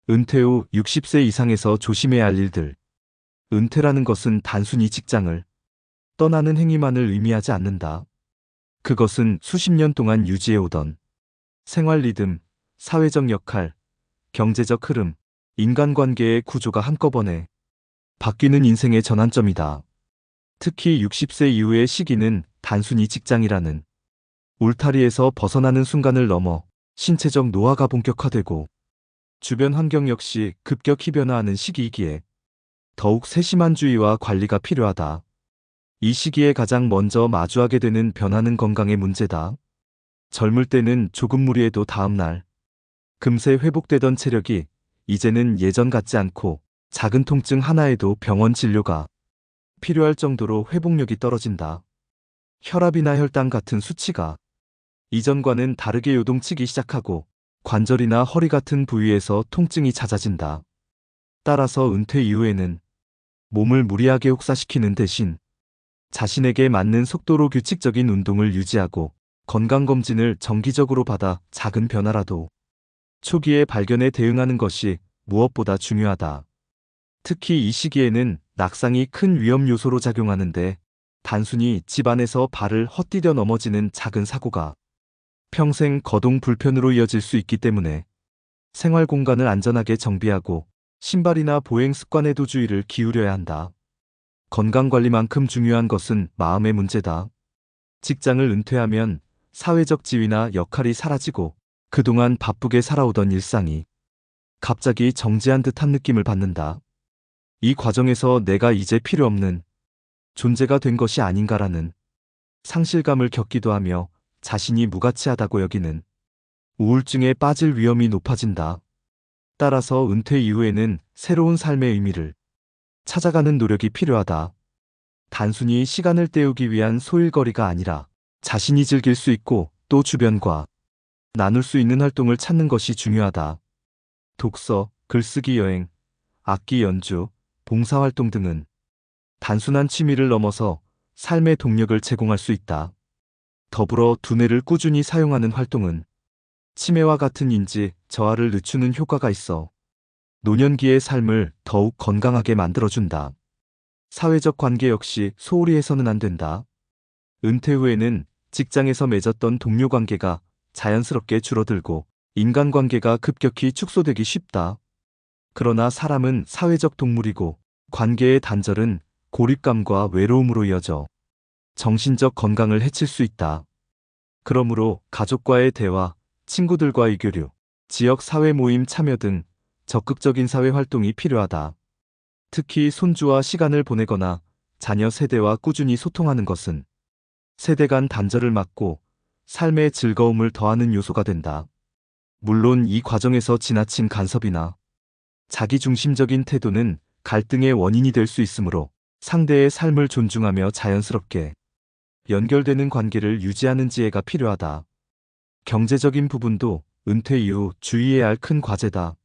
은퇴 후 60세 이상에서 조심해야 할 일들. 은퇴라는 것은 단순히 직장을 떠나는 행위만을 의미하지 않는다. 그것은 수십 년 동안 유지해오던 생활 리듬, 사회적 역할, 경제적 흐름, 인간관계의 구조가 한꺼번에 바뀌는 인생의 전환점이다. 특히 60세 이후의 시기는 단순히 직장이라는 울타리에서 벗어나는 순간을 넘어 신체적 노화가 본격화되고 주변 환경 역시 급격히 변화하는 시기이기에 더욱 세심한 주의와 관리가 필요하다. 이 시기에 가장 먼저 마주하게 되는 변화는 건강의 문제다. 젊을 때는 조금 무리해도 다음날 금세 회복되던 체력이 이제는 예전 같지 않고 작은 통증 하나에도 병원 진료가 필요할 정도로 회복력이 떨어진다. 혈압이나 혈당 같은 수치가 이전과는 다르게 요동치기 시작하고 관절이나 허리 같은 부위에서 통증이 잦아진다. 따라서 은퇴 이후에는 몸을 무리하게 혹사시키는 대신 자신에게 맞는 속도로 규칙적인 운동을 유지하고 건강검진을 정기적으로 받아 작은 변화라도 초기에 발견해 대응하는 것이 무엇보다 중요하다. 특히 이 시기에는 낙상이 큰 위험 요소로 작용하는데 단순히 집 안에서 발을 헛디뎌 넘어지는 작은 사고가 평생 거동 불편으로 이어질 수 있기 때문에 생활 공간을 안전하게 정비하고 신발이나 보행 습관에도 주의를 기울여야 한다. 건강관리만큼 중요한 것은 마음의 문제다. 직장을 은퇴하면 사회적 지위나 역할이 사라지고 그동안 바쁘게 살아오던 일상이 갑자기 정지한 듯한 느낌을 받는다. 이 과정에서 내가 이제 필요 없는 존재가 된 것이 아닌가라는 상실감을 겪기도 하며 자신이 무가치하다고 여기는 우울증에 빠질 위험이 높아진다. 따라서 은퇴 이후에는 새로운 삶의 의미를 찾아가는 노력이 필요하다. 단순히 시간을 때우기 위한 소일거리가 아니라 자신이 즐길 수 있고 또 주변과 나눌 수 있는 활동을 찾는 것이 중요하다. 독서, 글쓰기, 여행, 악기 연주, 봉사활동 등은 단순한 취미를 넘어서 삶의 동력을 제공할 수 있다. 더불어 두뇌를 꾸준히 사용하는 활동은 치매와 같은 인지 저하를 늦추는 효과가 있어 노년기의 삶을 더욱 건강하게 만들어준다. 사회적 관계 역시 소홀히 해서는 안 된다. 은퇴 후에는 직장에서 맺었던 동료 관계가 자연스럽게 줄어들고 인간관계가 급격히 축소되기 쉽다. 그러나 사람은 사회적 동물이고 관계의 단절은 고립감과 외로움으로 이어져 정신적 건강을 해칠 수 있다. 그러므로 가족과의 대화, 친구들과의 교류, 지역 사회 모임 참여 등 적극적인 사회 활동이 필요하다. 특히 손주와 시간을 보내거나 자녀 세대와 꾸준히 소통하는 것은 세대 간 단절을 막고 삶의 즐거움을 더하는 요소가 된다. 물론 이 과정에서 지나친 간섭이나 자기중심적인 태도는 갈등의 원인이 될 수 있으므로 상대의 삶을 존중하며 자연스럽게 연결되는 관계를 유지하는 지혜가 필요하다. 경제적인 부분도 은퇴 이후 주의해야 할 큰 과제다.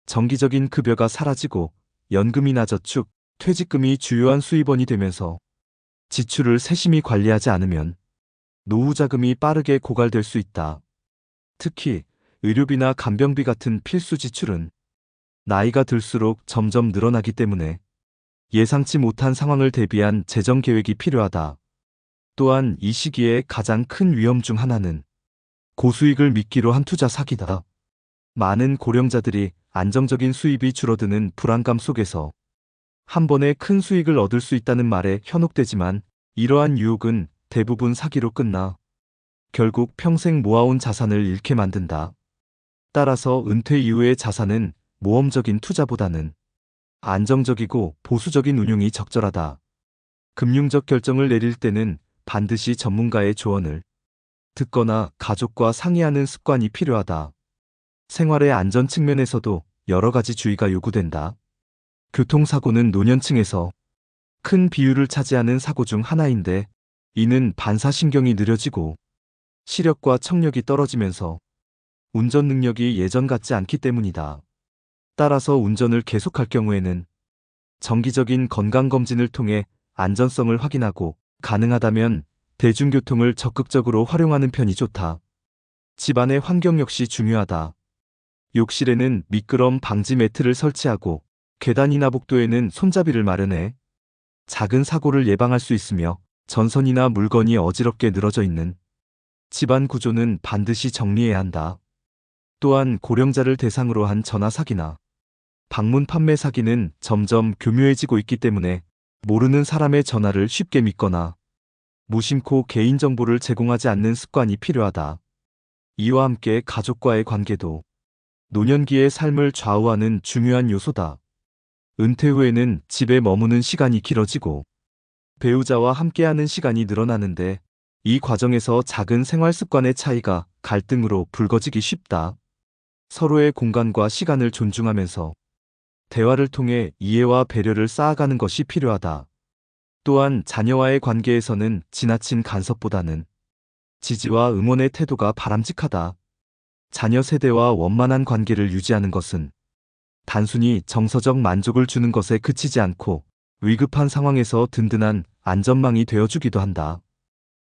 정기적인 급여가 사라지고 연금이나 저축, 퇴직금이 주요한 수입원이 되면서 지출을 세심히 관리하지 않으면 노후 자금이 빠르게 고갈될 수 있다. 특히 의료비나 간병비 같은 필수 지출은 나이가 들수록 점점 늘어나기 때문에 예상치 못한 상황을 대비한 재정 계획이 필요하다. 또한 이 시기에 가장 큰 위험 중 하나는 고수익을 미끼로 한 투자 사기다. 많은 고령자들이 안정적인 수입이 줄어드는 불안감 속에서 한 번에 큰 수익을 얻을 수 있다는 말에 현혹되지만 이러한 유혹은 대부분 사기로 끝나 결국 평생 모아온 자산을 잃게 만든다. 따라서 은퇴 이후의 자산은 모험적인 투자보다는 안정적이고 보수적인 운용이 적절하다. 금융적 결정을 내릴 때는 반드시 전문가의 조언을 듣거나 가족과 상의하는 습관이 필요하다. 생활의 안전 측면에서도 여러 가지 주의가 요구된다. 교통사고는 노년층에서 큰 비율을 차지하는 사고 중 하나인데 이는 반사신경이 느려지고 시력과 청력이 떨어지면서 운전 능력이 예전 같지 않기 때문이다. 따라서 운전을 계속할 경우에는 정기적인 건강검진을 통해 안전성을 확인하고 가능하다면 대중교통을 적극적으로 활용하는 편이 좋다. 집안의 환경 역시 중요하다. 욕실에는 미끄럼 방지 매트를 설치하고 계단이나 복도에는 손잡이를 마련해 작은 사고를 예방할 수 있으며 전선이나 물건이 어지럽게 늘어져 있는 집안 구조는 반드시 정리해야 한다. 또한 고령자를 대상으로 한 전화 사기나 방문 판매 사기는 점점 교묘해지고 있기 때문에 모르는 사람의 전화를 쉽게 믿거나 무심코 개인정보를 제공하지 않는 습관이 필요하다. 이와 함께 가족과의 관계도 노년기의 삶을 좌우하는 중요한 요소다. 은퇴 후에는 집에 머무는 시간이 길어지고 배우자와 함께하는 시간이 늘어나는데 이 과정에서 작은 생활 습관의 차이가 갈등으로 불거지기 쉽다. 서로의 공간과 시간을 존중하면서 대화를 통해 이해와 배려를 쌓아가는 것이 필요하다. 또한 자녀와의 관계에서는 지나친 간섭보다는 지지와 응원의 태도가 바람직하다. 자녀 세대와 원만한 관계를 유지하는 것은 단순히 정서적 만족을 주는 것에 그치지 않고 위급한 상황에서 든든한 안전망이 되어주기도 한다.